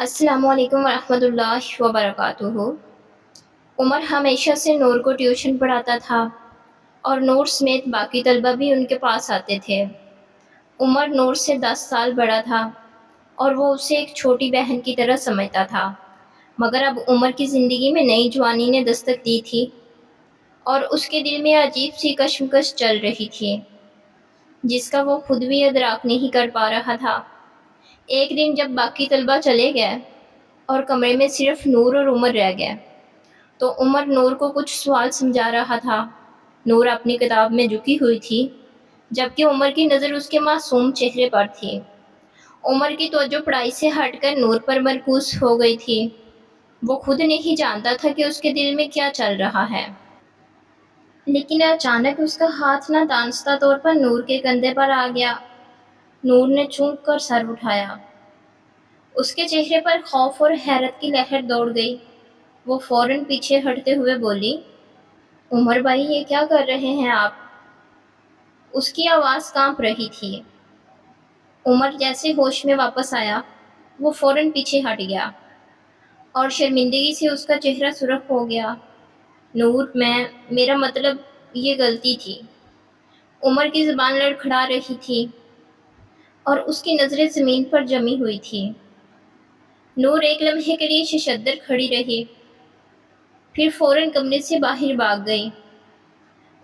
السلام علیکم ورحمۃ اللہ وبرکاتہ۔ عمر ہمیشہ سے نور کو ٹیوشن پڑھاتا تھا اور نور سمیت باقی طلبہ بھی ان کے پاس آتے تھے۔ عمر نور سے 10 سال بڑا تھا اور وہ اسے ایک چھوٹی بہن کی طرح سمجھتا تھا، مگر اب عمر کی زندگی میں نئی جوانی نے دستک دی تھی اور اس کے دل میں عجیب سی کشمکش چل رہی تھی جس کا وہ خود بھی ادراک نہیں کر پا رہا تھا۔ ایک دن جب باقی طلبہ چلے گئے اور کمرے میں صرف نور اور عمر رہ گئے تو عمر نور کو کچھ سوال سمجھا رہا تھا۔ نور اپنی کتاب میں جھکی ہوئی تھی جبکہ عمر کی نظر اس کے معصوم چہرے پر تھی۔ عمر کی توجہ پڑھائی سے ہٹ کر نور پر مرکوز ہو گئی تھی۔ وہ خود نہیں جانتا تھا کہ اس کے دل میں کیا چل رہا ہے، لیکن اچانک اس کا ہاتھ نہ دانستہ طور پر نور کے کندھے پر آ گیا۔ نور نے چونک کر سر اٹھایا۔ اس کے چہرے پر خوف اور حیرت کی لہر دوڑ گئی۔ وہ فوراً پیچھے ہٹتے ہوئے بولی، عمر بھائی یہ کیا کر رہے ہیں آپ؟ اس کی آواز کانپ رہی تھی۔ عمر جیسے ہوش میں واپس آیا، وہ فوراً پیچھے ہٹ گیا اور شرمندگی سے اس کا چہرہ سرخ ہو گیا۔ نور، میرا مطلب یہ غلطی تھی۔ عمر کی زبان لڑکھڑا رہی تھی اور اس کی نظریں زمین پر جمی ہوئی تھی۔ نور ایک لمحے کے لیے ششدر کھڑی رہی، پھر فوراً کمرے سے باہر بھاگ گئی۔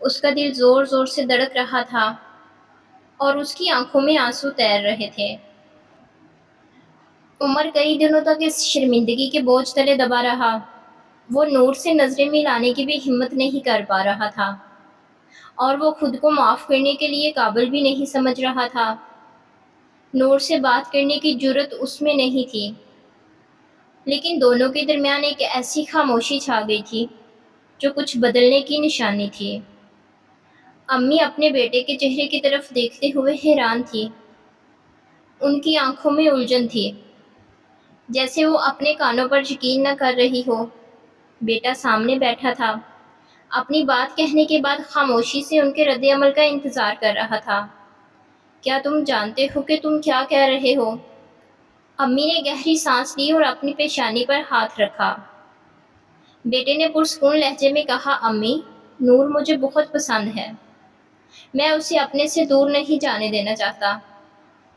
اس کا دل زور زور سے دھڑک رہا تھا اور اس کی آنکھوں میں آنسو تیر رہے تھے۔ عمر کئی دنوں تک اس شرمندگی کے بوجھ تلے دبا رہا۔ وہ نور سے نظریں ملانے کی بھی ہمت نہیں کر پا رہا تھا اور وہ خود کو معاف کرنے کے لیے قابل بھی نہیں سمجھ رہا تھا۔ نور سے بات کرنے کی جرأت اس میں نہیں تھی، لیکن دونوں کے درمیان ایک ایسی خاموشی چھا گئی تھی جو کچھ بدلنے کی نشانی تھی۔ امی اپنے بیٹے کے چہرے کی طرف دیکھتے ہوئے حیران تھی۔ ان کی آنکھوں میں الجھن تھی، جیسے وہ اپنے کانوں پر یقین نہ کر رہی ہو۔ بیٹا سامنے بیٹھا تھا، اپنی بات کہنے کے بعد خاموشی سے ان کے رد عمل کا انتظار کر رہا تھا۔ کیا تم جانتے ہو کہ تم کیا کہہ رہے ہو؟ امی نے گہری سانس لی اور اپنی پیشانی پر ہاتھ رکھا۔ بیٹے نے پرسکون لہجے میں کہا، امی، نور مجھے بہت پسند ہے۔ میں اسے اپنے سے دور نہیں جانے دینا چاہتا،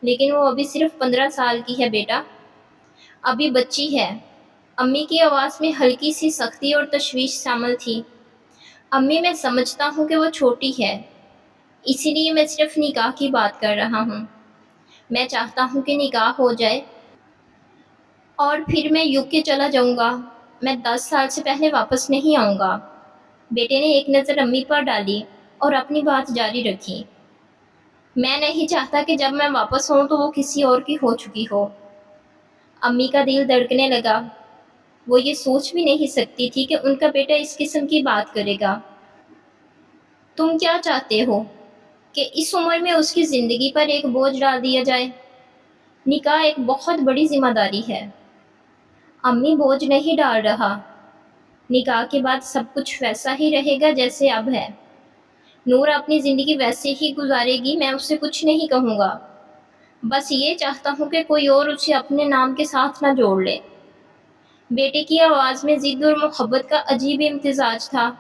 لیکن وہ ابھی صرف 15 سال کی ہے بیٹا، ابھی بچی ہے۔ امی کی آواز میں ہلکی سی سختی اور تشویش شامل تھی۔ امی، میں سمجھتا ہوں کہ وہ چھوٹی ہے، اسی لیے میں صرف نکاح کی بات کر رہا ہوں۔ میں چاہتا ہوں کہ نکاح ہو جائے اور پھر میں UK چلا جاؤں گا۔ میں 10 سال سے پہلے واپس نہیں آؤں گا۔ بیٹے نے ایک نظر امی پر ڈالی اور اپنی بات جاری رکھی۔ میں نہیں چاہتا کہ جب میں واپس آؤں تو وہ کسی اور کی ہو چکی ہو۔ امی کا دل دھڑکنے لگا۔ وہ یہ سوچ بھی نہیں سکتی تھی کہ ان کا بیٹا اس قسم کی بات کرے گا۔ تم کیا چاہتے ہو کہ اس عمر میں اس کی زندگی پر ایک بوجھ ڈال دیا جائے؟ نکاح ایک بہت بڑی ذمہ داری ہے۔ امی، بوجھ نہیں ڈال رہا، نکاح کے بعد سب کچھ ویسا ہی رہے گا جیسے اب ہے۔ نور اپنی زندگی ویسے ہی گزارے گی، میں اسے کچھ نہیں کہوں گا۔ بس یہ چاہتا ہوں کہ کوئی اور اسے اپنے نام کے ساتھ نہ جوڑ لے۔ بیٹے کی آواز میں ضد اور محبت کا عجیب امتزاج تھا۔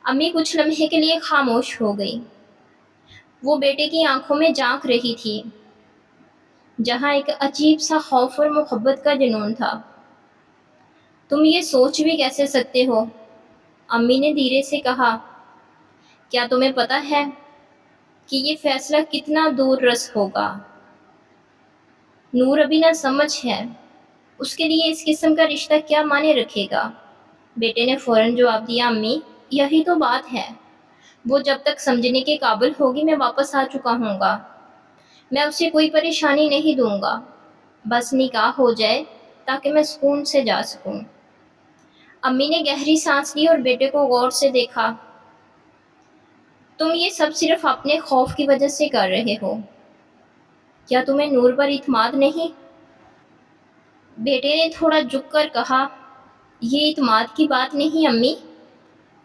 امی کچھ لمحے کے لیے خاموش ہو گئی۔ وہ بیٹے کی آنکھوں میں جھانک رہی تھی، جہاں ایک عجیب سا خوف اور محبت کا جنون تھا۔ تم یہ سوچ بھی کیسے سکتے ہو؟ امی نے دھیرے سے کہا، کیا تمہیں پتہ ہے کہ یہ فیصلہ کتنا دور رس ہوگا؟ نور ابھی نہ سمجھ ہے، اس کے لیے اس قسم کا رشتہ کیا معنی رکھے گا؟ بیٹے نے فوراً جواب دیا، امی، یہی تو بات ہے۔ وہ جب تک سمجھنے کے قابل ہوگی میں واپس آ چکا ہوں گا۔ میں اسے کوئی پریشانی نہیں دوں گا، بس نکاح ہو جائے تاکہ میں سکون سے جا سکوں۔ امی نے گہری سانس لی اور بیٹے کو غور سے دیکھا۔ تم یہ سب صرف اپنے خوف کی وجہ سے کر رہے ہو، کیا تمہیں نور پر اعتماد نہیں؟ بیٹے نے تھوڑا جھک کر کہا، یہ اعتماد کی بات نہیں امی،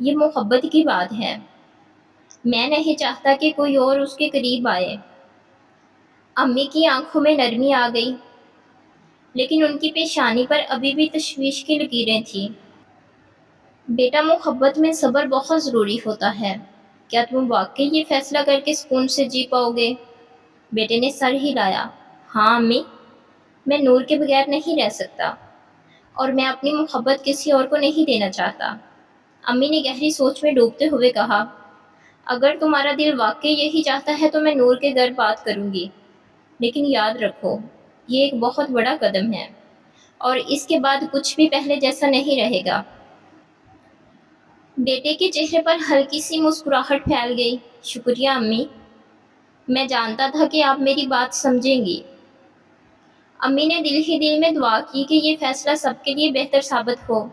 یہ محبت کی بات ہے۔ میں نہیں چاہتا کہ کوئی اور اس کے قریب آئے۔ امی کی آنکھوں میں نرمی آ گئی۔ لیکن ان کی پیشانی پر ابھی بھی تشویش کی لکیریں تھیں۔ بیٹا، محبت میں صبر بہت ضروری ہوتا ہے۔ کیا تم واقعی یہ فیصلہ کر کے سکون سے جی پاؤ گے؟ بیٹے نے سر ہلایا۔ ہاں امی، میں نور کے بغیر نہیں رہ سکتا، اور میں اپنی محبت کسی اور کو نہیں دینا چاہتا۔ امی نے گہری سوچ میں ڈوبتے ہوئے کہا، اگر تمہارا دل واقعی یہی چاہتا ہے تو میں نور کے گھر بات کروں گی، لیکن یاد رکھو یہ ایک بہت بڑا قدم ہے، اور اس کے بعد کچھ بھی پہلے جیسا نہیں رہے گا۔ بیٹے کے چہرے پر ہلکی سی مسکراہٹ پھیل گئی۔ شکریہ امی، میں جانتا تھا کہ آپ میری بات سمجھیں گی۔ امی نے دل ہی دل میں دعا کی کہ یہ فیصلہ سب کے لیے بہتر ثابت ہو،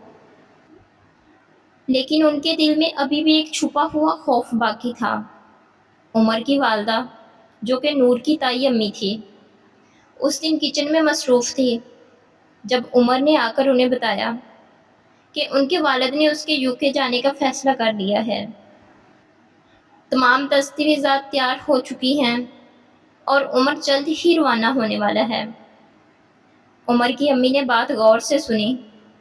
لیکن ان کے دل میں ابھی بھی ایک چھپا ہوا خوف باقی تھا۔ عمر کی والدہ، جو کہ نور کی تائی امی تھی، اس دن کچن میں مصروف تھی جب عمر نے آ کر انہیں بتایا کہ ان کے والد نے اس کے یوکے جانے کا فیصلہ کر لیا ہے۔ تمام دستاویزات تیار ہو چکی ہیں اور عمر جلد ہی روانہ ہونے والا ہے۔ عمر کی امی نے بات غور سے سنی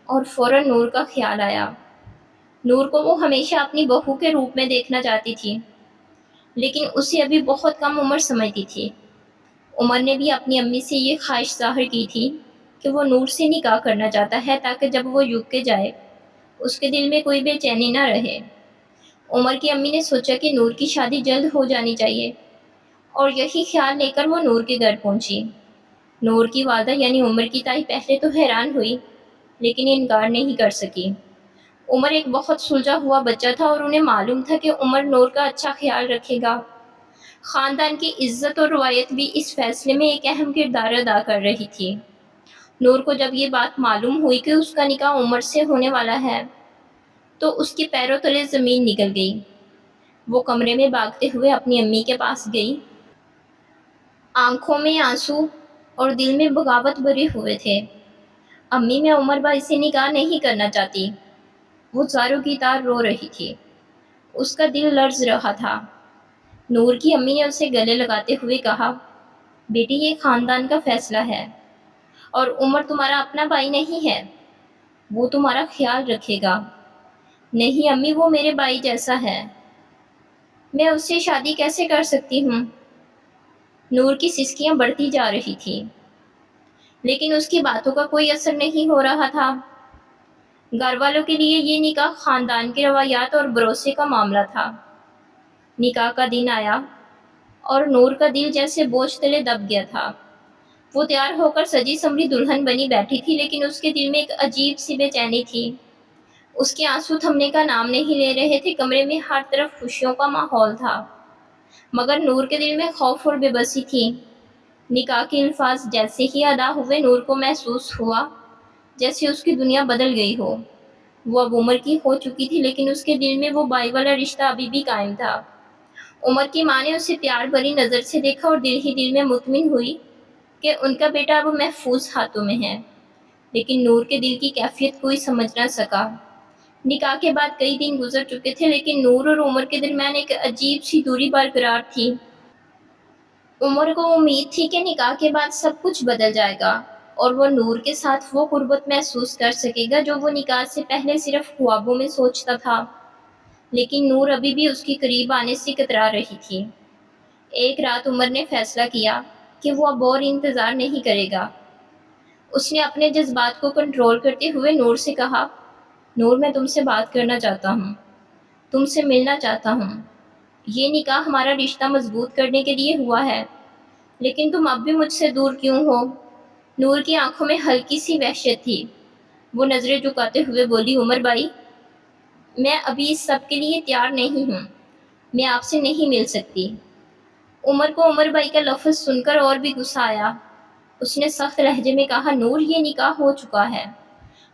اور فوراً نور کا خیال آیا۔ نور کو وہ ہمیشہ اپنی بہو کے روپ میں دیکھنا چاہتی تھی، لیکن اسے ابھی بہت کم عمر سمجھتی تھی۔ عمر نے بھی اپنی امی سے یہ خواہش ظاہر کی تھی کہ وہ نور سے نکاح کرنا چاہتا ہے تاکہ جب وہ یوکے جائے اس کے دل میں کوئی بے چینی نہ رہے۔ عمر کی امی نے سوچا کہ نور کی شادی جلد ہو جانی چاہیے، اور یہی خیال لے کر وہ نور کے گھر پہنچی۔ نور کی والدہ یعنی عمر کی تائی پہلے تو حیران ہوئی، لیکن انکار نہیں کر سکی۔ عمر ایک بہت سلجھا ہوا بچہ تھا اور انہیں معلوم تھا کہ عمر نور کا اچھا خیال رکھے گا۔ خاندان کی عزت اور روایت بھی اس فیصلے میں ایک اہم کردار ادا کر رہی تھی۔ نور کو جب یہ بات معلوم ہوئی کہ اس کا نکاح عمر سے ہونے والا ہے تو اس کے پیروں تلے زمین نکل گئی۔ وہ کمرے میں بھاگتے ہوئے اپنی امی کے پاس گئی۔ آنکھوں میں آنسو اور دل میں بغاوت بھرے ہوئے تھے۔ امی، میں عمر بھائی سے نکاح نہیں کرنا چاہتی۔ وہ زاروں کی طرح رو رہی تھی، اس کا دل لرز رہا تھا۔ نور کی امی نے اسے گلے لگاتے ہوئے کہا، بیٹی یہ خاندان کا فیصلہ ہے، اور عمر تمہارا اپنا بھائی نہیں ہے، وہ تمہارا خیال رکھے گا۔ نہیں امی، وہ میرے بھائی جیسا ہے، میں اس سے شادی کیسے کر سکتی ہوں؟ نور کی سسکیاں بڑھتی جا رہی تھیں، لیکن اس کی باتوں کا کوئی اثر نہیں ہو رہا تھا۔ گھر والوں کے لیے یہ نکاح خاندان کے روایات اور بھروسے کا معاملہ تھا۔ نکاح کا دن آیا اور نور کا دل جیسے بوجھ تلے دب گیا تھا۔ وہ تیار ہو کر سجی سنوری دلہن بنی بیٹھی تھی، لیکن اس کے دل میں ایک عجیب سی بے چینی تھی۔ اس کے آنسو تھمنے کا نام نہیں لے رہے تھے۔ کمرے میں ہر طرف خوشیوں کا ماحول تھا، مگر نور کے دل میں خوف اور بے بسی تھی۔ نکاح کے الفاظ جیسے ہی ادا ہوئے، نور کو محسوس ہوا جیسے اس کی دنیا بدل گئی ہو۔ وہ اب عمر کی ہو چکی تھی، لیکن اس کے دل میں وہ بھائی والا رشتہ ابھی بھی قائم تھا۔ عمر کی ماں نے اسے پیار بھری نظر سے دیکھا اور دل ہی دل میں مطمئن ہوئی کہ ان کا بیٹا اب محفوظ ہاتھوں میں ہے، لیکن نور کے دل کی کیفیت کوئی سمجھ نہ سکا۔ نکاح کے بعد کئی دن گزر چکے تھے، لیکن نور اور عمر کے درمیان ایک عجیب سی دوری برقرار تھی۔ عمر کو امید تھی کہ نکاح کے بعد سب کچھ بدل جائے گا اور وہ نور کے ساتھ وہ قربت محسوس کر سکے گا جو وہ نکاح سے پہلے صرف خوابوں میں سوچتا تھا، لیکن نور ابھی بھی اس کے قریب آنے سے کترا رہی تھی۔ ایک رات عمر نے فیصلہ کیا کہ وہ اب اور انتظار نہیں کرے گا۔ اس نے اپنے جذبات کو کنٹرول کرتے ہوئے نور سے کہا، نور، میں تم سے بات کرنا چاہتا ہوں، تم سے ملنا چاہتا ہوں۔ یہ نکاح ہمارا رشتہ مضبوط کرنے کے لیے ہوا ہے، لیکن تم اب بھی مجھ سے دور کیوں ہو؟ نور کی آنکھوں میں ہلکی سی وحشت تھی۔ وہ نظریں جھکاتے ہوئے بولی، عمر بھائی، میں ابھی اس سب کے لیے تیار نہیں ہوں، میں آپ سے نہیں مل سکتی۔ عمر کو عمر بھائی کا لفظ سن کر اور بھی غصہ آیا۔ اس نے سخت لہجے میں کہا، نور، یہ نکاح ہو چکا ہے،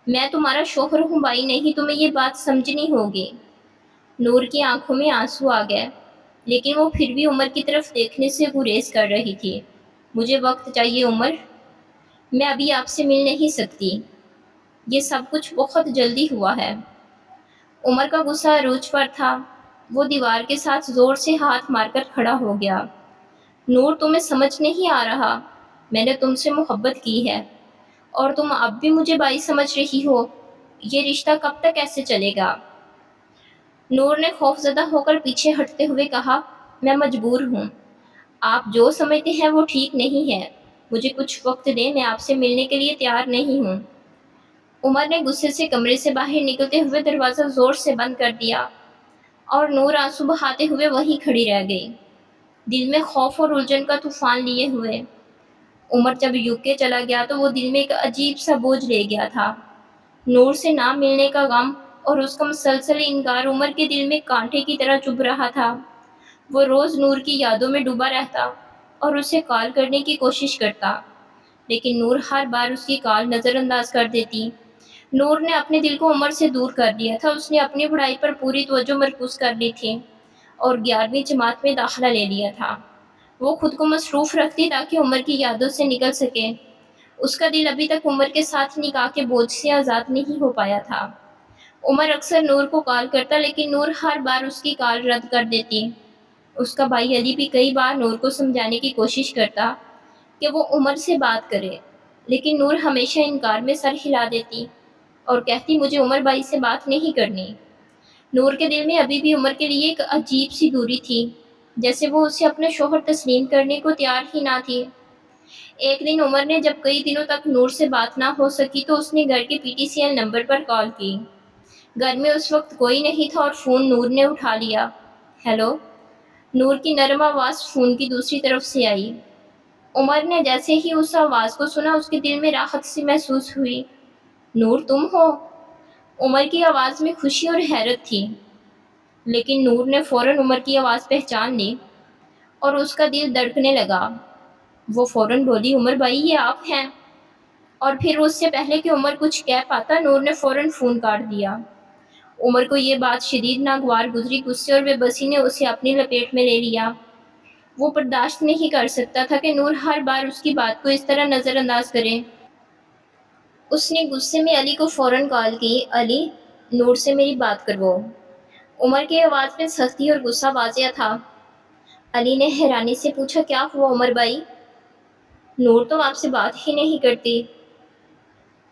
میں تمہارا شوہر ہوں بھائی نہیں، تمہیں یہ بات سمجھنی ہوگی۔ نور کی آنکھوں میں آنسو آ گئے، لیکن وہ پھر بھی عمر کی طرف دیکھنے سے گریز کر رہی تھی۔ مجھے وقت چاہیے عمر، میں ابھی آپ سے مل نہیں سکتی، یہ سب کچھ بہت جلدی ہوا ہے۔ عمر کا غصہ عروج پر تھا۔ وہ دیوار کے ساتھ زور سے ہاتھ مار کر کھڑا ہو گیا۔ نور، تمہیں سمجھ نہیں آ رہا، میں نے تم سے محبت کی ہے، اور تم اب بھی مجھے بائی سمجھ رہی ہو؟ یہ رشتہ کب تک ایسے چلے گا؟ نور نے خوفزدہ ہو کر پیچھے ہٹتے ہوئے کہا، میں مجبور ہوں۔ آپ جو سمجھتے ہیں وہ ٹھیک نہیں ہے۔ مجھے کچھ وقت دیں، میں آپ سے ملنے کے لیے تیار نہیں ہوں۔ عمر نے غصے سے کمرے سے باہر نکلتے ہوئے دروازہ زور سے بند کر دیا اور نور آنسو بہاتے ہوئے وہیں کھڑی رہ گئی، دل میں خوف اور الجھن کا طوفان لیے ہوئے۔ عمر جب UK چلا گیا تو وہ دل میں ایک عجیب سا بوجھ لے گیا تھا۔ نور سے نہ ملنے کا غم اور اس کا مسلسل انکار عمر کے دل میں کانٹے کی طرح چبھ رہا تھا۔ وہ روز نور کی یادوں میں ڈوبا رہتا اور اسے کال کرنے کی کوشش کرتا، لیکن نور ہر بار اس کی کال نظر انداز کر دیتی۔ نور نے اپنے دل کو عمر سے دور کر دیا تھا۔ اس نے اپنی پڑھائی پر پوری توجہ مرکوز کر لی تھی اور 11ویں جماعت میں داخلہ لے لیا تھا۔ وہ خود کو مصروف رکھتی تاکہ عمر کی یادوں سے نکل سکے۔ اس کا دل ابھی تک عمر کے ساتھ نکاح کے بوجھ سے آزاد نہیں ہو پایا تھا۔ عمر اکثر نور کو کال کرتا، لیکن نور ہر بار اس کی کال رد کر دیتی۔ اس کا بھائی علی بھی کئی بار نور کو سمجھانے کی کوشش کرتا کہ وہ عمر سے بات کرے، لیکن نور ہمیشہ انکار میں سر ہلا دیتی اور کہتی، مجھے عمر بھائی سے بات نہیں کرنی۔ نور کے دل میں ابھی بھی عمر کے لیے ایک عجیب سی دوری تھی، جیسے وہ اسے اپنا شوہر تسلیم کرنے کو تیار ہی نہ تھی۔ ایک دن عمر نے جب کئی دنوں تک نور سے بات نہ ہو سکی تو اس نے گھر کے PTCL نمبر پر کال کی۔ گھر میں اس وقت کوئی نہیں تھا اور فون نور نے اٹھا لیا۔ ہیلو، نور کی نرم آواز فون کی دوسری طرف سے آئی۔ عمر نے جیسے ہی اس آواز کو سنا اس کے دل میں راحت سی محسوس ہوئی۔ نور تم ہو؟ عمر کی آواز میں خوشی اور حیرت تھی، لیکن نور نے فوراً عمر کی آواز پہچان لی اور اس کا دل دھڑکنے لگا۔ وہ فوراً بولی، عمر بھائی یہ آپ ہیں؟ اور پھر اس سے پہلے کہ عمر کچھ کہہ پاتا نور نے فوراً فون کاٹ دیا۔ عمر کو یہ بات شدید ناگوار گزری۔ غصے اور بے بسی نے اسے اپنی لپیٹ میں لے لیا۔ وہ برداشت نہیں کر سکتا تھا کہ نور ہر بار اس کی بات کو اس طرح نظر انداز کرے۔ اس نے غصے میں علی کو فوراً کال کی، علی، نور سے میری بات کرواؤ۔ عمر کی آواز میں سختی اور غصہ واضح تھا۔ علی نے حیرانی سے پوچھا، کیا ہوا عمر بھائی؟ نور تو آپ سے بات ہی نہیں کرتی۔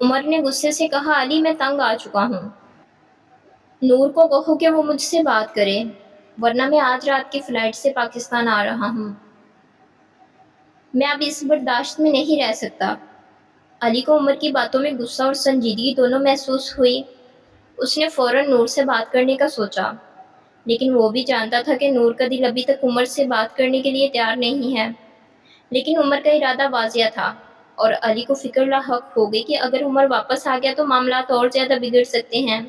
عمر نے غصے سے کہا، علی میں تنگ آ چکا ہوں۔ نور کو کہو کہ وہ مجھ سے بات کرے، ورنہ میں آج رات کی فلائٹ سے پاکستان آ رہا ہوں۔ میں اب اس برداشت میں نہیں رہ سکتا۔ علی کو عمر کی باتوں میں غصہ اور سنجیدگی دونوں محسوس ہوئی۔ اس نے فوراً نور سے بات کرنے کا سوچا، لیکن وہ بھی جانتا تھا کہ نور کا دل ابھی تک عمر سے بات کرنے کے لیے تیار نہیں ہے۔ لیکن عمر کا ارادہ واضح تھا اور علی کو فکر لاحق ہو گئی کہ اگر عمر واپس آ گیا تو معاملات اور زیادہ بگڑ سکتے ہیں۔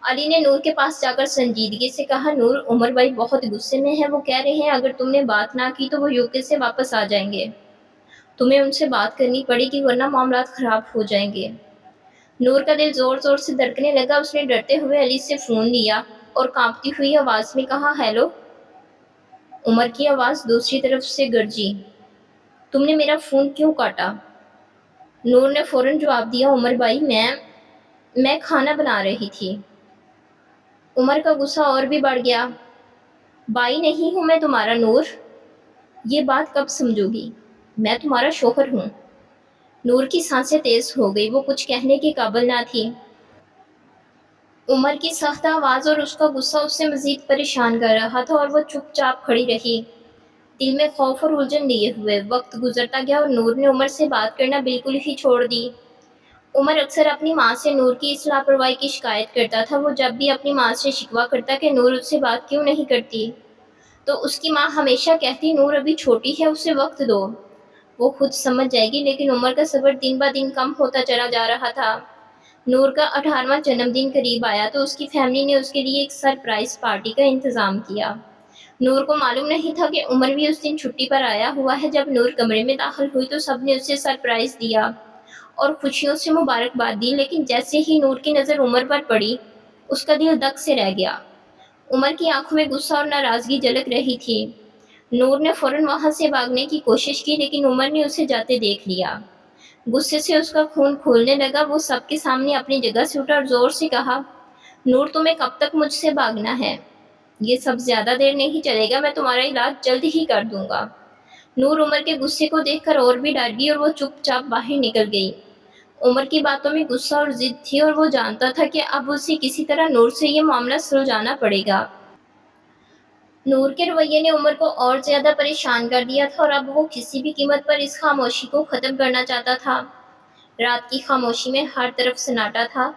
علی نے نور کے پاس جا کر سنجیدگی سے کہا، نور، عمر بھائی بہت غصے میں ہیں، وہ کہہ رہے ہیں اگر تم نے بات نہ کی تو وہ UK سے واپس آ جائیں گے۔ تمہیں ان سے بات کرنی پڑے گی ورنہ معاملات خراب ہو جائیں گے۔ نور کا دل زور زور سے دھڑکنے لگا۔ اس نے ڈرتے ہوئے علی سے فون لیا اور کانپتی ہوئی آواز میں کہا، ہیلو۔ عمر کی آواز دوسری طرف سے گرجی، تم نے میرا فون کیوں کاٹا؟ نور نے فوراً جواب دیا، عمر بھائی میں کھانا بنا رہی تھی۔ عمر کا غصہ اور بھی بڑھ گیا۔ بھائی نہیں ہوں میں تمہارا نور، یہ بات کب سمجھو گی؟ میں تمہارا شوہر ہوں۔ نور کی سانسیں تیز ہو گئی، وہ کچھ کہنے کے قابل نہ تھی۔ عمر کی سخت آواز اور اس کا غصہ اسے مزید پریشان کر رہا تھا اور وہ چپ چاپ کھڑی رہی، دل میں خوف اور الجھن لیے ہوئے۔ وقت گزرتا گیا اور نور نے عمر سے بات کرنا بالکل ہی چھوڑ دی۔ عمر اکثر اپنی ماں سے نور کی اس لاپرواہی کی شکایت کرتا تھا۔ وہ جب بھی اپنی ماں سے شکوہ کرتا کہ نور اس سے بات کیوں نہیں کرتی تو اس کی ماں ہمیشہ کہتی، نور ابھی چھوٹی ہے، اسے وقت دو، وہ خود سمجھ جائے گی۔ لیکن عمر کا صبر دن بہ دن کم ہوتا چلا جا رہا تھا۔ نور کا 18واں جنم دن قریب آیا تو اس کی فیملی نے اس کے لیے ایک سرپرائز پارٹی کا انتظام کیا۔ نور کو معلوم نہیں تھا کہ عمر بھی اس دن چھٹی پر آیا ہوا ہے۔ جب نور کمرے میں داخل ہوئی تو سب نے اسے سرپرائز دیا اور خوشیوں سے مبارکباد دی، لیکن جیسے ہی نور کی نظر عمر پر پڑی اس کا دل دک سے رہ گیا۔ عمر کی آنکھوں میں غصہ اور ناراضگی جھلک رہی تھی۔ نور نے فوراً وہاں سے بھاگنے کی کوشش کی، لیکن عمر نے اسے جاتے دیکھ لیا۔ غصے سے اس کا خون کھولنے لگا۔ وہ سب کے سامنے اپنی جگہ سے اٹھا اور زور سے کہا، نور تمہیں کب تک مجھ سے بھاگنا ہے؟ یہ سب زیادہ دیر نہیں چلے گا، میں تمہارا علاج جلد ہی کر دوں گا۔ نور عمر کے غصے کو دیکھ کر اور بھی ڈر گئی اور وہ چپ چاپ باہر نکل گئی۔ عمر کی باتوں میں غصہ اور ضد تھی اور وہ جانتا تھا کہ اب اسے کسی طرح نور سے یہ معاملہ سلجھانا پڑے گا۔ نور کے رویے نے عمر کو اور زیادہ پریشان کر دیا تھا اور اب وہ کسی بھی قیمت پر اس خاموشی کو ختم کرنا چاہتا تھا۔ رات کی خاموشی میں ہر طرف سناٹا تھا،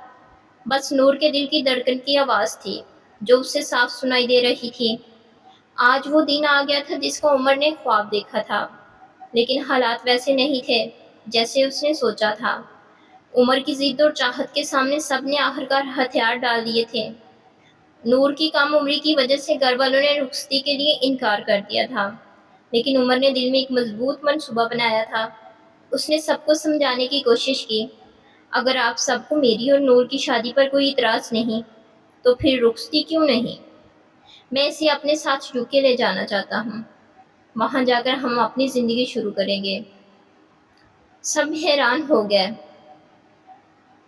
بس نور کے دل کی دھڑکن کی آواز تھی جو اسے صاف سنائی دے رہی تھی۔ آج وہ دن آ گیا تھا جس کا عمر نے خواب دیکھا تھا، لیکن حالات ویسے نہیں تھے جیسے اس نے سوچا تھا۔ عمر کی ضد اور چاہت کے سامنے سب نے آخرکار ہتھیار ڈال دیے تھے۔ نور کی کم عمری کی وجہ سے گھر والوں نے رخصتی کے لیے انکار کر دیا تھا، لیکن عمر نے دل میں ایک مضبوط منصوبہ بنایا تھا۔ اس نے سب کو سمجھانے کی کوشش کی، اگر آپ سب کو میری اور نور کی شادی پر کوئی اعتراض نہیں تو پھر رخصتی کیوں نہیں؟ میں اسے اپنے ساتھ یوکے لے جانا چاہتا ہوں، وہاں جا کر ہم اپنی زندگی شروع کریں گے۔ سب حیران ہو گئے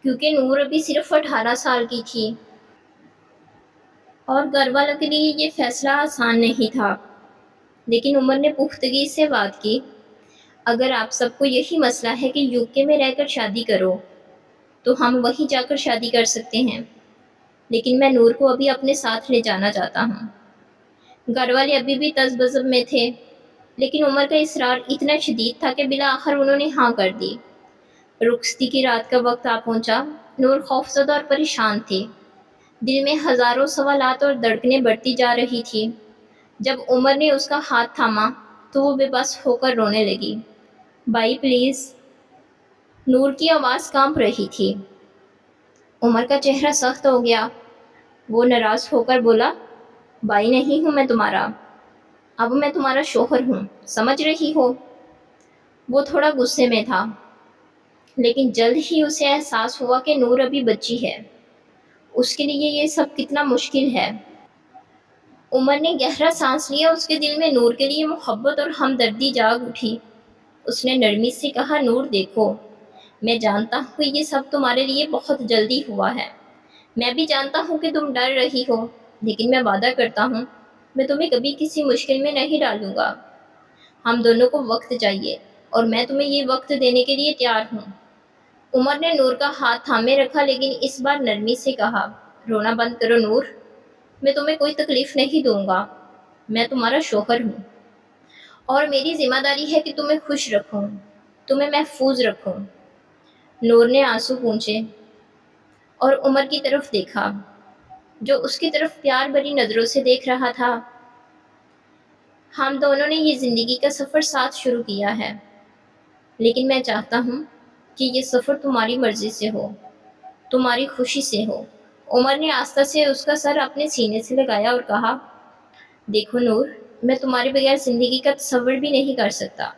کیونکہ نور ابھی صرف 18 سال کی تھی اور گھر والوں کے لیے یہ فیصلہ آسان نہیں تھا، لیکن عمر نے پختگی سے بات کی۔ اگر آپ سب کو یہی مسئلہ ہے کہ یوکے میں رہ کر شادی کرو تو ہم وہیں جا کر شادی کر سکتے ہیں، لیکن میں نور کو ابھی اپنے ساتھ لے جانا چاہتا ہوں۔ گھر والے ابھی بھی تذبذب میں تھے، لیکن عمر کا اصرار اتنا شدید تھا کہ بالآخر انہوں نے ہاں کر دی۔ رخصتی کی رات کا وقت آ پہنچا۔ نور خوفزدہ اور پریشان تھی، دل میں ہزاروں سوالات اور دھڑکنیں بڑھتی جا رہی تھی۔ جب عمر نے اس کا ہاتھ تھاما تو وہ بے بس ہو کر رونے لگی۔ بھائی پلیز، نور کی آواز کانپ رہی تھی۔ عمر کا چہرہ سخت ہو گیا، وہ ناراض ہو کر بولا، بھائی نہیں ہوں میں تمہارا، اب میں تمہارا شوہر ہوں، سمجھ رہی ہو؟ وہ تھوڑا غصے میں تھا، لیکن جلد ہی اسے احساس ہوا کہ نور ابھی بچی ہے، اس کے لیے یہ سب کتنا مشکل ہے۔ عمر نے گہرا سانس لیا، اس کے دل میں نور کے لیے محبت اور ہمدردی جاگ اٹھی۔ اس نے نرمی سے کہا، نور دیکھو، میں جانتا ہوں کہ یہ سب تمہارے لیے بہت جلدی ہوا ہے، میں بھی جانتا ہوں کہ تم ڈر رہی ہو، لیکن میں وعدہ کرتا ہوں میں تمہیں کبھی کسی مشکل میں نہیں ڈالوں گا۔ ہم دونوں کو وقت چاہیے اور میں تمہیں یہ وقت دینے کے لیے تیار ہوں۔ عمر نے نور کا ہاتھ تھامے رکھا، لیکن اس بار نرمی سے کہا، رونا بند کرو نور، میں تمہیں کوئی تکلیف نہیں دوں گا، میں تمہارا شوہر ہوں اور میری ذمہ داری ہے کہ تمہیں خوش رکھوں، تمہیں محفوظ رکھوں۔ نور نے آنسو پونچھے اور عمر کی طرف دیکھا جو اس کی طرف پیار بھری نظروں سے دیکھ رہا تھا۔ ہم دونوں نے یہ زندگی کا سفر ساتھ شروع کیا ہے، لیکن میں چاہتا ہوں کہ یہ سفر تمہاری مرضی سے ہو، تمہاری خوشی سے ہو۔ عمر نے آستہ سے اس کا سر اپنے سینے سے لگایا اور کہا، دیکھو نور، میں تمہارے بغیر زندگی کا تصور بھی نہیں کر سکتا،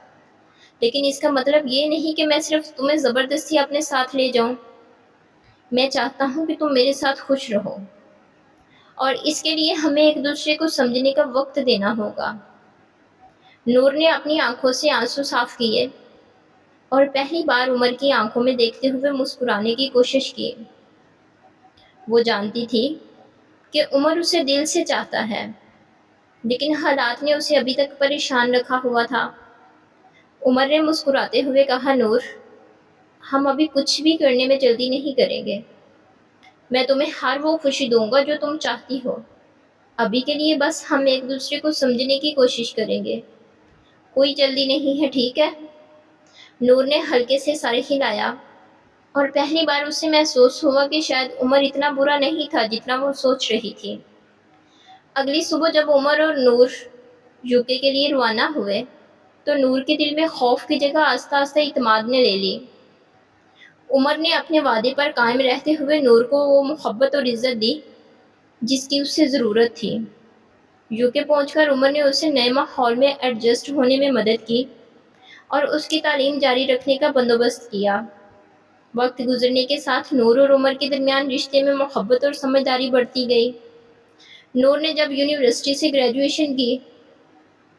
لیکن اس کا مطلب یہ نہیں کہ میں صرف تمہیں زبردستی اپنے ساتھ لے جاؤں۔ میں چاہتا ہوں کہ تم میرے ساتھ خوش رہو، اور اس کے لیے ہمیں ایک دوسرے کو سمجھنے کا وقت دینا ہوگا۔ نور نے اپنی آنکھوں سے آنسو صاف کیے اور پہلی بار عمر کی آنکھوں میں دیکھتے ہوئے مسکرانے کی کوشش کی۔ وہ جانتی تھی کہ عمر اسے دل سے چاہتا ہے، لیکن حالات نے اسے ابھی تک پریشان رکھا ہوا تھا۔ عمر نے مسکراتے ہوئے کہا، نور، ہم ابھی کچھ بھی کرنے میں جلدی نہیں کریں گے، میں تمہیں ہر وہ خوشی دوں گا جو تم چاہتی ہو۔ ابھی کے لیے بس ہم ایک دوسرے کو سمجھنے کی کوشش کریں گے، کوئی جلدی نہیں ہے، ٹھیک ہے؟ نور نے ہلکے سے سر ہلایا اور پہلی بار اسے محسوس ہوا کہ شاید عمر اتنا برا نہیں تھا جتنا وہ سوچ رہی تھی۔ اگلی صبح جب عمر اور نور یوکے کے لیے روانہ ہوئے تو نور کے دل میں خوف کی جگہ آہستہ آہستہ اعتماد نے لے لی۔ عمر نے اپنے وعدے پر قائم رہتے ہوئے نور کو وہ محبت اور عزت دی جس کی اسے ضرورت تھی۔ یوکے پہنچ کر عمر نے اسے نئے ماحول میں ایڈجسٹ ہونے میں مدد کی اور اس کی تعلیم جاری رکھنے کا بندوبست کیا۔ وقت گزرنے کے ساتھ نور اور عمر کے درمیان رشتے میں محبت اور سمجھداری بڑھتی گئی۔ نور نے جب یونیورسٹی سے گریجویشن کی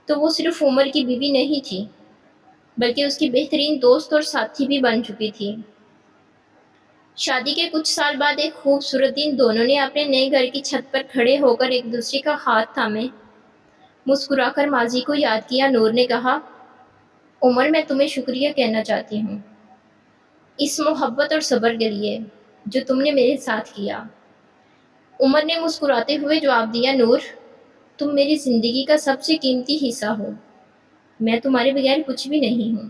تو وہ صرف عمر کی بیوی نہیں تھی بلکہ اس کی بہترین دوست اور ساتھی بھی بن چکی تھی۔ شادی کے کچھ سال بعد ایک خوبصورت دن دونوں نے اپنے نئے گھر کی چھت پر کھڑے ہو کر ایک دوسرے کا ہاتھ تھامے مسکرا کر ماضی کو یاد کیا۔ نور نے کہا، عمر، میں تمہیں شکریہ کہنا چاہتی ہوں، اس محبت اور صبر کے لیے جو تم نے میرے ساتھ کیا۔ عمر نے مسکراتے ہوئے جواب دیا، نور، تم میری زندگی کا سب سے قیمتی حصہ ہو، میں تمہارے بغیر کچھ بھی نہیں ہوں۔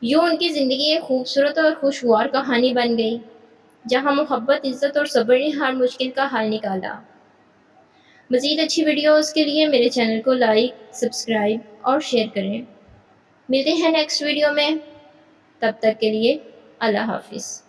یوں ان کی زندگی ایک خوبصورت اور خوشگوار کہانی بن گئی، جہاں محبت، عزت اور صبر نے ہر مشکل کا حل نکالا۔ مزید اچھی ویڈیوز کے لیے میرے چینل کو لائک، سبسکرائب اور شیئر کریں۔ ملتے ہیں نیکسٹ ویڈیو میں، تب تک کے لیے اللہ حافظ۔